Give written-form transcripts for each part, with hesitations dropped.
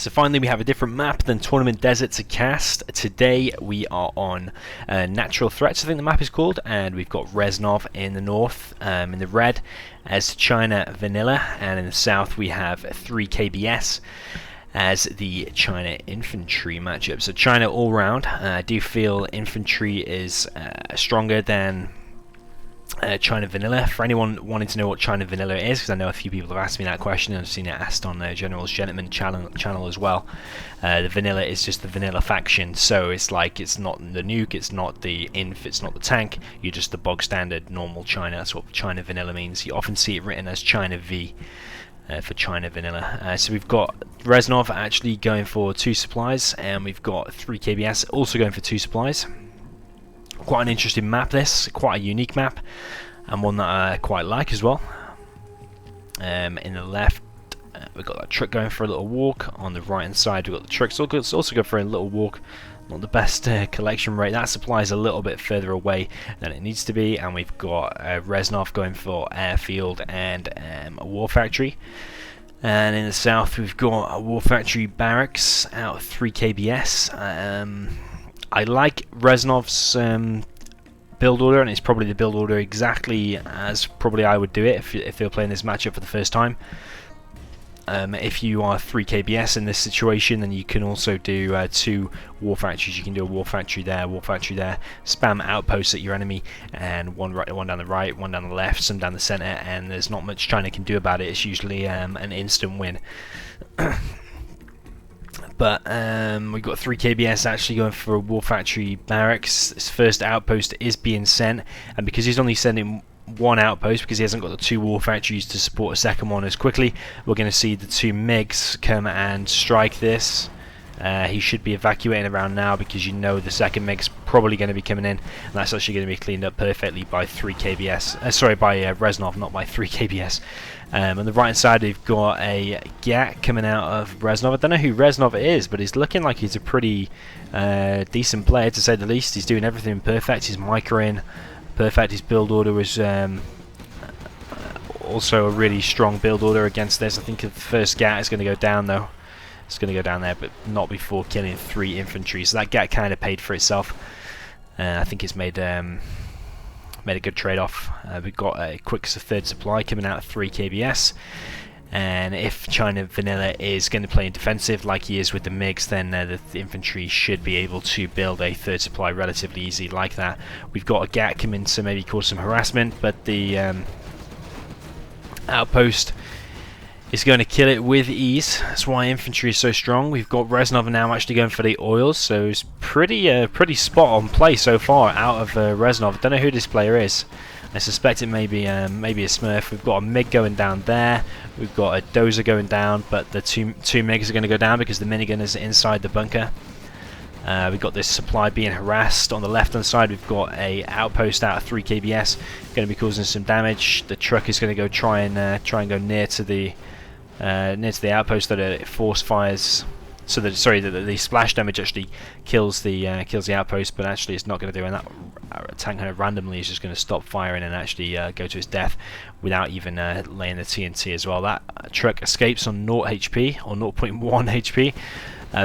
So finally we have a different map than Tournament Desert to cast. Today we are on Natural Threats, I think the map is called, and we've got Reznov in the north, in the red, as China Vanilla, and in the south we have 3 KBS as the China Infantry matchup. So China all round. I do feel Infantry is stronger than China Vanilla. For anyone wanting to know what China Vanilla is, because I know a few people have asked me that question and I've seen it asked on General's Gentleman channel as well. The Vanilla is just the Vanilla faction, so it's like, it's not the nuke, it's not the inf, it's not the tank, you're just the bog standard normal China. That's what China Vanilla means. You often see it written as chinaV for China Vanilla. So we've got Reznov actually going for 2 supplies, and we've got 3 KBS also going for 2 supplies. Quite an interesting map this, quite a unique map, and one that I quite like as well. In the left we've got that truck going for a little walk. On the right hand side we've got the trucks also go for a little walk. Not the best collection rate. That supply is a little bit further away than it needs to be, and we've got Reznov going for airfield and a war factory. And in the south we've got a war factory barracks out of 3 KBS. I like Reznov's build order, and it's probably the build order exactly as probably I would do it if they were playing this matchup for the first time. If you are 3 KBS in this situation, then you can also do 2 war factories. You can do a war factory there, spam outposts at your enemy, and one down the right, one down the left, some down the center, and there's not much China can do about it. It's usually an instant win. But we've got 3 KBS actually going for a war factory barracks. His first outpost is being sent, and because he's only sending 1 outpost, because he hasn't got the 2 war factories to support a second one as quickly, we're going to see the 2 MiGs come and strike this. He should be evacuating around now, because you know the second MiG's probably going to be coming in, and that's actually going to be cleaned up perfectly by 3 KBS. Sorry, by Reznov, not by 3 KBS. On the right hand side we've got a GAT coming out of Reznov. I don't know who Reznov is, but he's looking like he's a pretty decent player, to say the least. He's doing everything perfect. His microing perfect. His build order was also a really strong build order against this. I think the first GAT is going to go down though. It's going to go down there, but not before killing 3 infantry. So that GAT kind of paid for itself. I think it's made a good trade-off. We've got a quick third supply coming out of 3 KBS, and if China Vanilla is going to play in defensive like he is with the MiGs, then the infantry should be able to build a third supply relatively easy like that. We've got a GAT coming to maybe cause some harassment, but the outpost is going to kill it with ease. That's why infantry is so strong. We've got Reznov now actually going for the oils, so it's pretty spot on play so far out of Reznov. I don't know who this player is. I suspect it may be a Smurf. We've got a MiG going down there. We've got a Dozer going down, but the two MiGs are going to go down because the minigun is inside the bunker. We've got this supply being harassed. On the left hand side we've got a outpost out of 3 KBS going to be causing some damage. The truck is going to go try and go near to the outpost that it force fires. So that the splash damage actually kills the outpost, but actually it's not going to do, and that tank kind of randomly is just going to stop firing and actually go to his death without even laying the TNT as well. That truck escapes on 0 HP or 0.1 HP.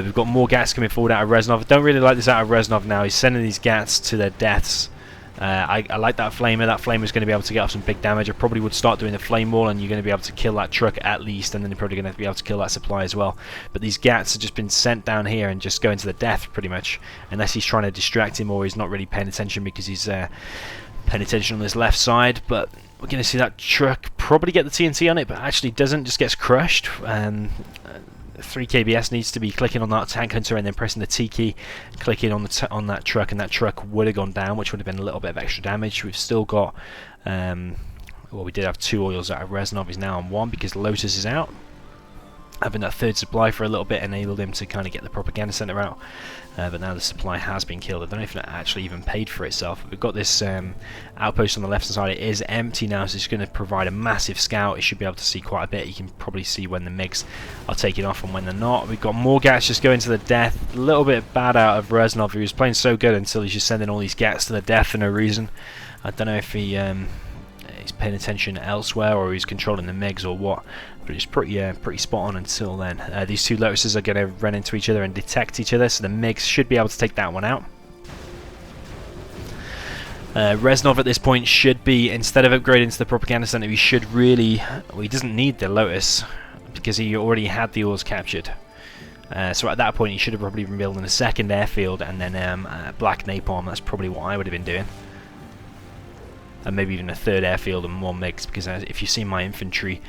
We've got more GATs coming forward out of Reznov. I don't really like this out of Reznov now. He's sending these GATs to their deaths. I like that flamer. That flamer is going to be able to get off some big damage. I probably would start doing the flame wall, and you're going to be able to kill that truck at least, and then you're probably going to be able to kill that supply as well. But these GATs have just been sent down here and just going to the death pretty much, unless he's trying to distract him or he's not really paying attention, because he's paying attention on this left side. But we're going to see that truck probably get the TNT on it, but actually doesn't, just gets crushed. 3 KBS needs to be clicking on that tank hunter and then pressing the T key, clicking on that truck, and that truck would have gone down, which would have been a little bit of extra damage. We've still got well, we did have 2 oils out of Reznov. He's now on 1 because Lotus is out. Having that third supply for a little bit enabled him to kind of get the propaganda center out, but now the supply has been killed. I don't know if that actually even paid for itself. We've got this outpost on the left side. It is empty now, so it's going to provide a massive scout. It should be able to see quite a bit. You can probably see when the MiGs are taking off and when they're not. We've got more GATs just going to the death. A little bit bad out of Reznov, who was playing so good until he's just sending all these GATs to the death for no reason. I don't know if he he's paying attention elsewhere, or he's controlling the MiGs or what. But it's pretty spot on until then. These two Lotuses are going to run into each other and detect each other, so the MiGs should be able to take that one out. Reznov at this point should be, instead of upgrading to the propaganda center, he should really, well, he doesn't need the Lotus because he already had the oils captured. So at that point he should have probably been building a second airfield and then black napalm. That's probably what I would have been doing. And maybe even a third airfield and more MiGs, because if you've seen my infantry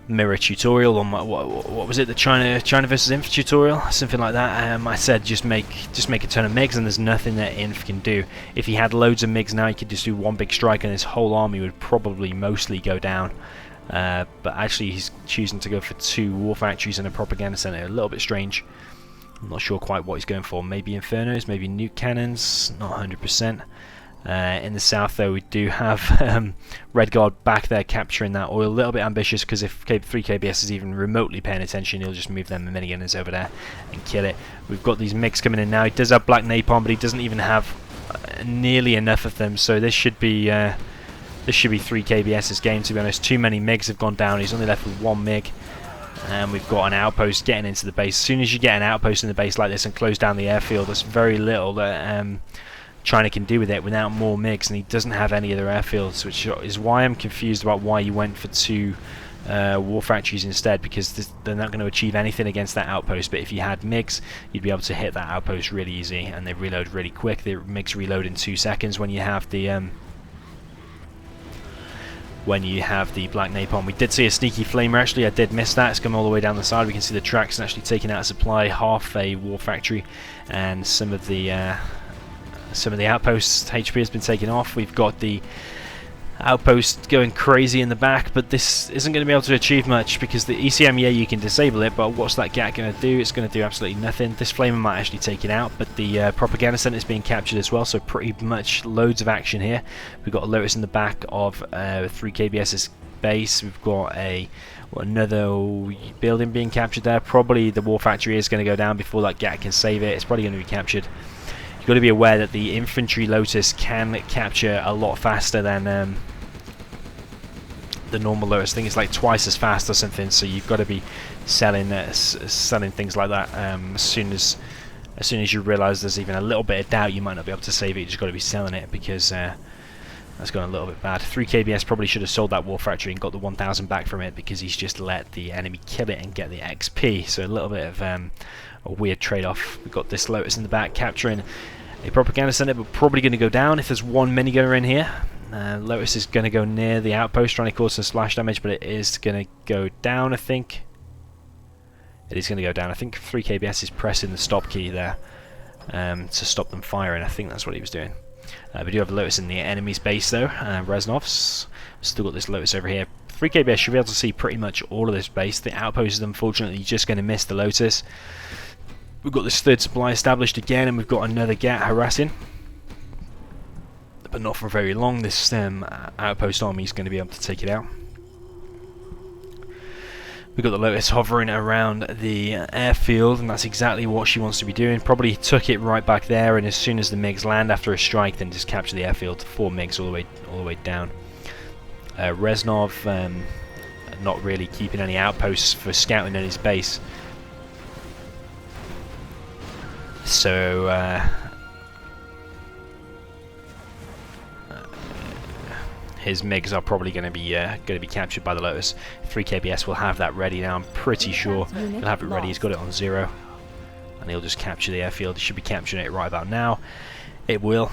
mirror tutorial on my, what was it, the China versus Inf tutorial, something like that, I said just make a ton of MiGs, and there's nothing that Inf can do. If he had loads of MiGs now, he could just do one big strike and his whole army would probably mostly go down. But actually he's choosing to go for 2 war factories and a propaganda center. A little bit strange. I'm not sure quite what he's going for. Maybe Infernos, maybe nuke cannons, not 100%. In the south though, we do have Red Guard back there capturing that oil. A little bit ambitious, because if 3 KBS is even remotely paying attention, he'll just move them minigunners over there and kill it. We've got these MiGs coming in now. He does have black napalm, but he doesn't even have nearly enough of them, so this should be 3 KBS's game, to be honest. Too many MiGs have gone down. He's only left with 1 MiG. And we've got an outpost getting into the base. As soon as you get an outpost in the base like this and close down the airfield, there's very little that China can do with it without more MiGs, and he doesn't have any other airfields, which is why I'm confused about why you went for 2 war factories instead, because they're not going to achieve anything against that outpost. But if you had MiGs, you'd be able to hit that outpost really easy, and they reload really quick. The MiGs reload in 2 seconds when you have the black napalm. We did see a sneaky flamer, actually. I did miss that. It's come all the way down the side. We can see the tracks and actually taking out a supply, half a war factory, and some of the outposts HP has been taken off. We've got the outpost going crazy in the back, but this isn't going to be able to achieve much because the ECM, yeah, you can disable it, but what's that GAT going to do? It's going to do absolutely nothing. This flamer might actually take it out, but the propaganda center is being captured as well, so pretty much loads of action here. We've got a Lotus in the back of 3 KBS's base. We've got another building being captured there. Probably the war factory is going to go down before that GAT can save it. It's probably going to be captured. You've got to be aware that the infantry Lotus can capture a lot faster than the normal Lotus. I think it's like twice as fast or something, so you've got to be selling things like that as soon as you realise there's even a little bit of doubt you might not be able to save it. You just got to be selling it, because that's gone a little bit bad. 3 KBS probably should have sold that war factory and got the 1,000 back from it, because he's just let the enemy kill it and get the XP. So a little bit of a weird trade-off. We've got this Lotus in the back capturing a propaganda center, but probably going to go down if there's 1 minigunner in here. Lotus is going to go near the outpost trying to cause some splash damage, but it is going to go down, I think. It is going to go down. I think 3 KBS is pressing the stop key there to stop them firing. I think that's what he was doing. We do have a Lotus in the enemy's base though. Reznov's still got this Lotus over here. 3 KBS should be able to see pretty much all of this base. The outpost is unfortunately just going to miss the Lotus. We've got this 3rd supply established again, and we've got another GAT harassing, but not for very long. This outpost army is going to be able to take it out. We've got the Lotus hovering around the airfield, and that's exactly what she wants to be doing. Probably took it right back there, and as soon as the MiGs land after a strike, then just capture the airfield. 4 MiGs all the way down. Reznov not really keeping any outposts for scouting in his base. So his MiGs are probably going to be captured by the Lotus. 3 KBS will have that ready now. I'm pretty sure he'll have it ready. He's got it on 0, and he'll just capture the airfield. He should be capturing it right about now. It will.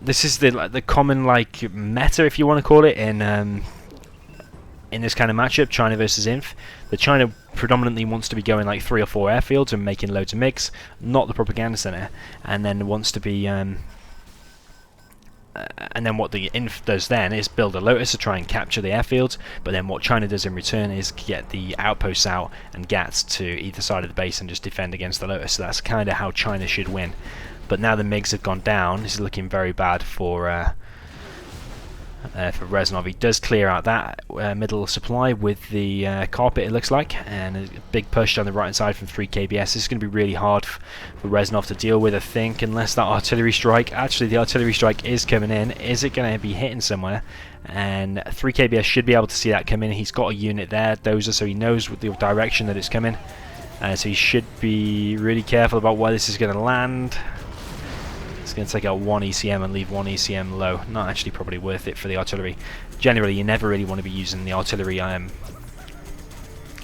This is the common meta, if you want to call it, in this kind of matchup, China versus Inf. The China predominantly wants to be going 3 or 4 airfields and making loads of MiGs, not the propaganda center, and then wants to be and then what the Inf does then is build a Lotus to try and capture the airfields, but then what China does in return is get the outposts out and GATs to either side of the base and just defend against the Lotus. So that's kind of how China should win. But now the MiGs have gone down, this is looking very bad for Reznov. He does clear out that middle supply with the carpet, it looks like, and a big push on the right hand side from 3 KBS. This is going to be really hard for Reznov to deal with, I think, unless that artillery strike. Actually, the artillery strike is coming in. Is it going to be hitting somewhere? and 3 KBS should be able to see that come in. He's got a unit there, Dozer, so he knows the direction that it's coming. So he should be really careful about where this is going to land. It's going to take out 1 ECM and leave 1 ECM low. Not actually probably worth it for the artillery. Generally, you never really want to be using the artillery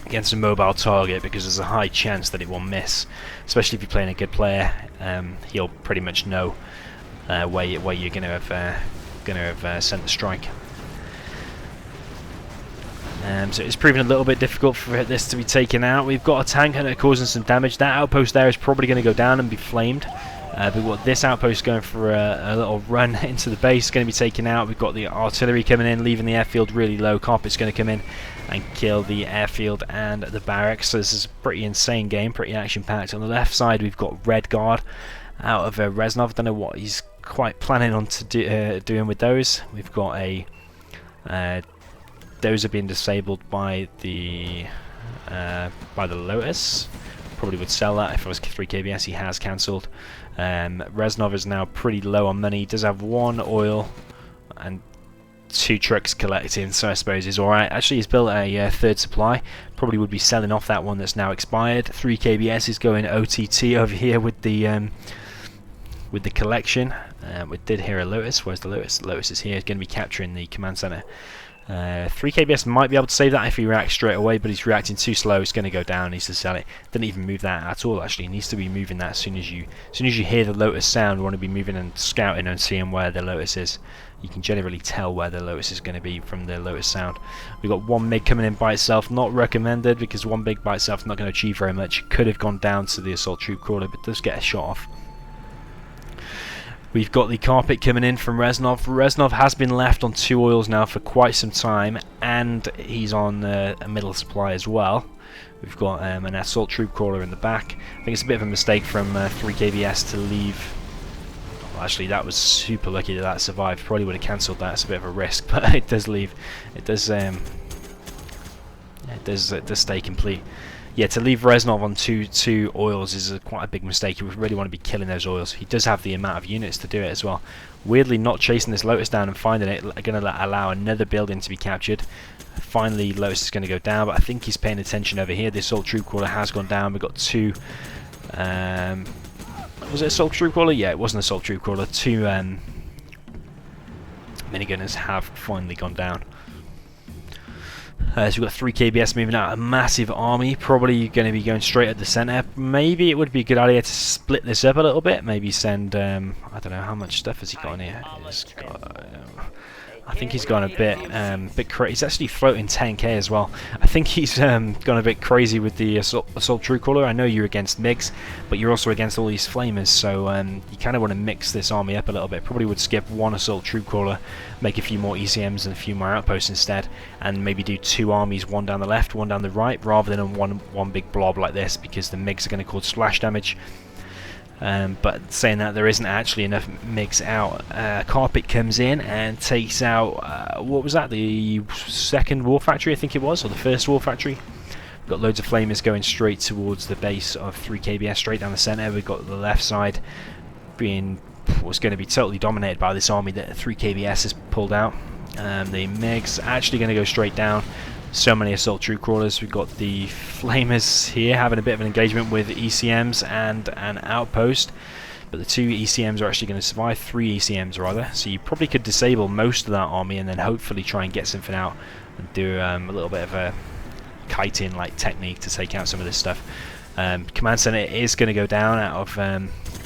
against a mobile target, because there's a high chance that it will miss. Especially if you're playing a good player, he'll pretty much know where you're going to have sent the strike. So it's proving a little bit difficult for this to be taken out. We've got a tank hunter causing some damage. That outpost there is probably going to go down and be flamed. We've got this outpost going for a little run into the base, going to be taken out. We've got the artillery coming in, leaving the airfield really low. Carpet's going to come in and kill the airfield and the barracks. So this is a pretty insane game, pretty action-packed. On the left side, we've got Red Guard out of Reznov. Don't know what he's quite planning on doing with those. We've got a those are being disabled by the Lotus. Probably would sell that if it was 3 KBS. He has cancelled. Reznov is now pretty low on money. He does have 1 oil and 2 trucks collecting, so I suppose he's alright. Actually, he's built a 3rd supply. Probably would be selling off that one that's now expired. 3 KBS is going OTT over here with the collection. We did hear a Lotus. Where's the Lotus? The Lotus is here. He's going to be capturing the command center. 3 KBS might be able to save that if he reacts straight away, but he's reacting too slow. It's going to go down. He needs to sell it. Didn't even move that at all. Actually, he needs to be moving that as soon as you hear the Lotus sound. You want to be moving and scouting and seeing where the Lotus is. You can generally tell where the Lotus is going to be from the Lotus sound. We've got 1 MiG coming in by itself. Not recommended, because 1 MiG by itself is not going to achieve very much. Could have gone down to the assault troop crawler, but does get a shot off. We've got the carpet coming in from Reznov. Reznov has been left on 2 oils now for quite some time, and he's on a middle supply as well. We've got an assault troop crawler in the back. I think it's a bit of a mistake from 3 KBS to leave. Well, actually, that was super lucky that that survived. Probably would have cancelled that. It's a bit of a risk, but it does leave. It does stay complete. Yeah, to leave Reznov on two oils is quite a big mistake. You would really want to be killing those oils. He does have the amount of units to do it as well. Weirdly, not chasing this Lotus down and finding it, going to allow another building to be captured. Finally, Lotus is going to go down, but I think he's paying attention over here. The assault troop crawler has gone down. We've got 2... was it assault troop crawler? Yeah, it was an assault troop crawler. 2 minigunners have finally gone down. So we've got 3 KBS moving out a massive army, probably going to be going straight at the centre. Maybe it would be a good idea to split this up a little bit, maybe send, I don't know, how much stuff has he got in here? He's got, I think he's gone a bit crazy. He's actually floating 10k as well. I think he's gone a bit crazy with the assault troop crawler. I know you're against MiGs, but you're also against all these flamers, so you kind of want to mix this army up a little bit. Probably would skip 1 assault troop crawler, make a few more ECMs and a few more outposts instead, and maybe do 2 armies, 1 down the left, 1 down the right, rather than one big blob like this, because the MiGs are going to cause splash damage. But saying that, there isn't actually enough MiGs out. Carpet comes in and takes out, what was that, the 2nd war factory I think it was, or the 1st war factory. We've got loads of flamers going straight towards the base of 3 KBS, straight down the centre. We've got the left side being, was going to be totally dominated by this army that 3 KBS has pulled out. The MiGs actually going to go straight down. So many assault troop crawlers. We've got the flamers here having a bit of an engagement with ECMs and an outpost, but the 2 ECMs are actually going to survive, 3 ECMs rather, so you probably could disable most of that army and then hopefully try and get something out and do a little bit of a kiting like technique to take out some of this stuff. Command center is going to go down out of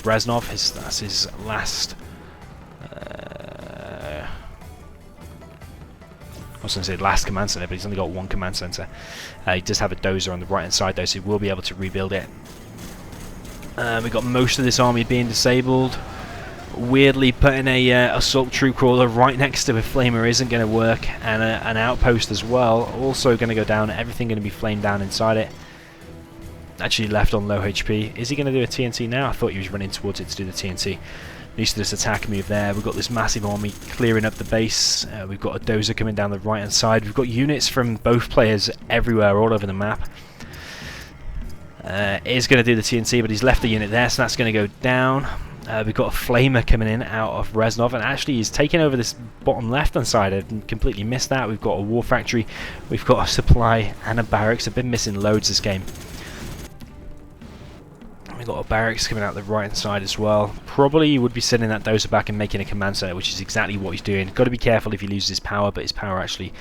Reznov. That's his last I was going to say last command center, but he's only got 1 command center. He does have a dozer on the right hand side though, so he will be able to rebuild it. We've got most of this army being disabled. Weirdly, putting a assault troop crawler right next to a flamer isn't going to work, and an outpost as well, also going to go down. Everything going to be flamed down inside it. Actually left on low HP. Is he going to do a TNT now? I thought he was running towards it to do the TNT. Needs to just attack move there. We've got this massive army clearing up the base. We've got a dozer coming down the right hand side. We've got units from both players everywhere, all over the map. Is going to do the TNT, but he's left the unit there, so that's going to go down. We've got a flamer coming in out of Reznov, and actually he's taking over this bottom left hand side. I completely missed that. We've got a war factory, we've got a supply and a barracks. I've been missing loads this game. We've got a barracks coming out the right hand side as well. Probably would be sending that dozer back and making a command center, which is exactly what he's doing. Got to be careful if he loses his power, but his power actually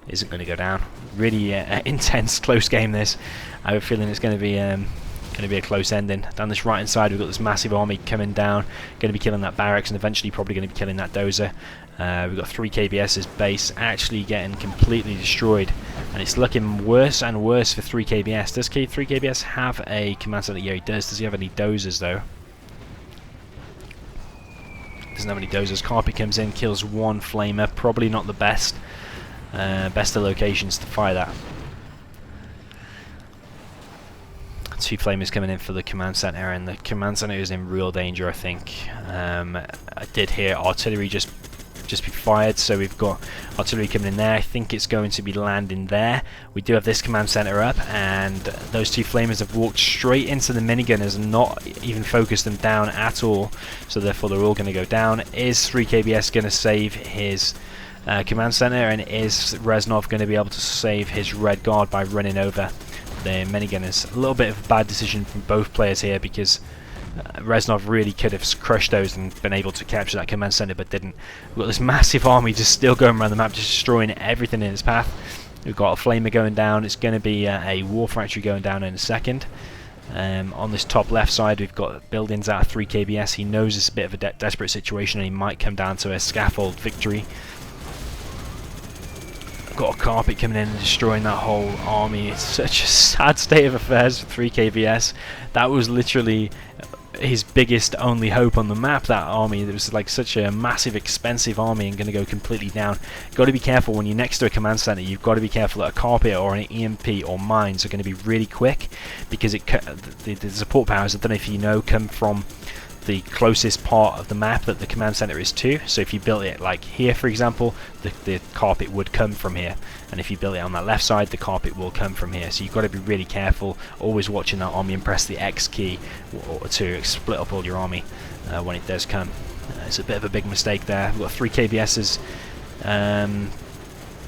isn't going to go down. Really intense, close game this. I have a feeling it's going to be a close ending. Down this right hand side we've got this massive army coming down, going to be killing that barracks and eventually probably going to be killing that dozer. We've got 3 KBS's base actually getting completely destroyed, and it's looking worse and worse for 3 KBS. Does 3 KBS have a command center? Yeah, he does. Does he have any dozers though? Doesn't have any dozers. Carpet comes in, kills 1 flamer. Probably not the best of locations to fire that. 2 flamers coming in for the command center, and the command center is in real danger, I think. I did hear artillery just be fired, so we've got artillery coming in there. I think it's going to be landing there. We do have this command center up, and those 2 flamers have walked straight into the minigunners and not even focused them down at all, so therefore they're all going to go down. Is 3 KBS going to save his command center, and is Reznov going to be able to save his red guard by running over the minigunners? A little bit of a bad decision from both players here, because Reznov really could have crushed those and been able to capture that command center, but didn't. We've got this massive army just still going around the map, just destroying everything in its path. We've got a flamer going down. It's going to be a war factory going down in a second. On this top left side we've got buildings out of 3 KBS. He knows it's a bit of a desperate situation and he might come down to a scaffold victory. Got a carpet coming in and destroying that whole army. It's such a sad state of affairs for 3 KBS. That was literally his biggest only hope on the map, that army. It was like such a massive expensive army and going to go completely down. Got to be careful when you're next to a command center. You've got to be careful that a carpet or an EMP or mines are going to be really quick, because the support powers, I don't know if you know, come from the closest part of the map that the command center is to. So if you built it like here, for example, the carpet would come from here, and if you build it on that left side, the carpet will come from here. So you've got to be really careful, always watching that army, and press the X key to split up all your army when it does come. It's a bit of a big mistake there. We've got 3 KBS's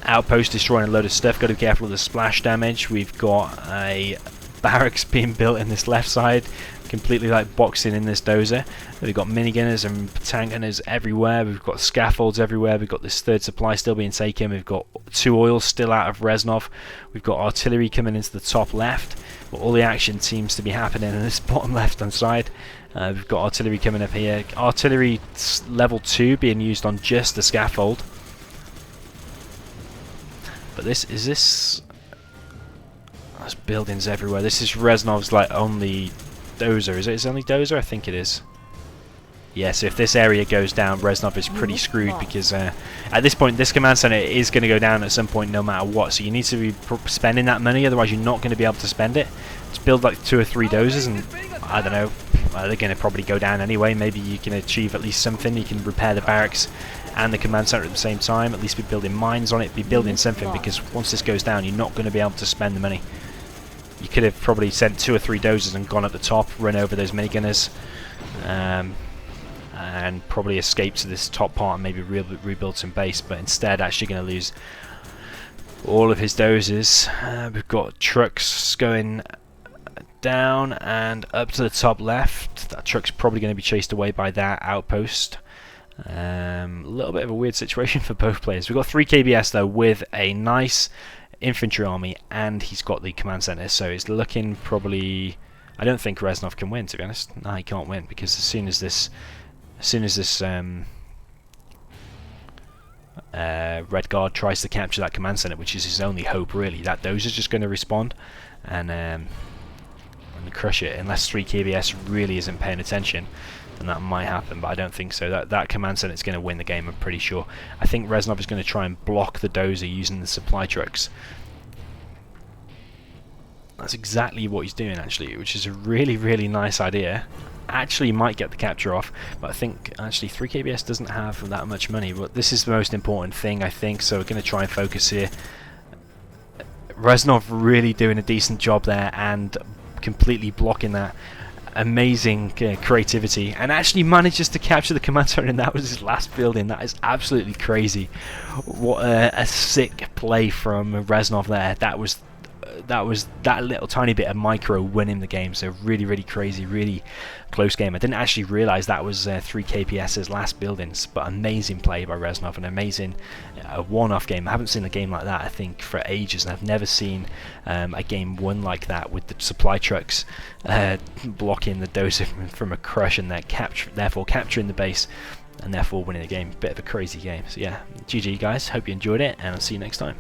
outpost destroying a load of stuff. Got to be careful of the splash damage. We've got a barracks being built in this left side, completely like boxing in this dozer. We've got minigunners and tank gunners everywhere. We've got scaffolds everywhere. We've got this 3rd supply still being taken. We've got 2 oils still out of Reznov. We've got artillery coming into the top left. But all the action seems to be happening in this bottom left hand side. We've got artillery coming up here. Artillery level 2 being used on just the scaffold. But there's buildings everywhere. This is Reznov's like only dozer. Is it his only dozer? I think it is. Yeah, so if this area goes down, Reznov is pretty screwed, because at this point this command center is going to go down at some point no matter what. So you need to be spending that money, otherwise you're not going to be able to spend it. Just build like 2 or 3 dozers, and I don't know, they're going to probably go down anyway. Maybe you can achieve at least something. You can repair the barracks and the command center at the same time. At least be building mines on it, be building something, because once this goes down you're not going to be able to spend the money. You could have probably sent 2 or 3 dozers and gone at the top, run over those minigunners, and probably escaped to this top part and maybe rebuild some base, but instead actually going to lose all of his dozers. We've got trucks going down and up to the top left. That truck's probably going to be chased away by that outpost. A little bit of a weird situation for both players. We've got 3 KBS though with a nice infantry army, and he's got the command center, so it's looking probably... I don't think Reznov can win, to be honest. No, he can't win, because as soon as this Red Guard tries to capture that command center, which is his only hope really, that dozer's just going to respond and crush it. Unless 3 KBS really isn't paying attention, then that might happen, but I don't think so. That command center is going to win the game, I'm pretty sure. I think Reznov is going to try and block the dozer using the supply trucks. That's exactly what he's doing actually, which is a really, really nice idea. Actually might get the capture off, but I think actually 3 KBS doesn't have that much money, but this is the most important thing, I think, so we're going to try and focus here. Reznov really doing a decent job there and completely blocking that. amazing creativity, and actually manages to capture the command center, and that was his last building. That is absolutely crazy. What a sick play from Reznov there. That was that little tiny bit of micro winning the game. So really crazy, really close game. I didn't actually realize that was 3 KPS's last buildings, but amazing play by Reznov, an amazing one-off game. I haven't seen a game like that, I think, for ages, and I've never seen a game won like that, with the supply trucks blocking the dozer from a crush, and therefore capturing the base, and therefore winning the game. Bit of a crazy game. So yeah, GG guys, hope you enjoyed it, and I'll see you next time.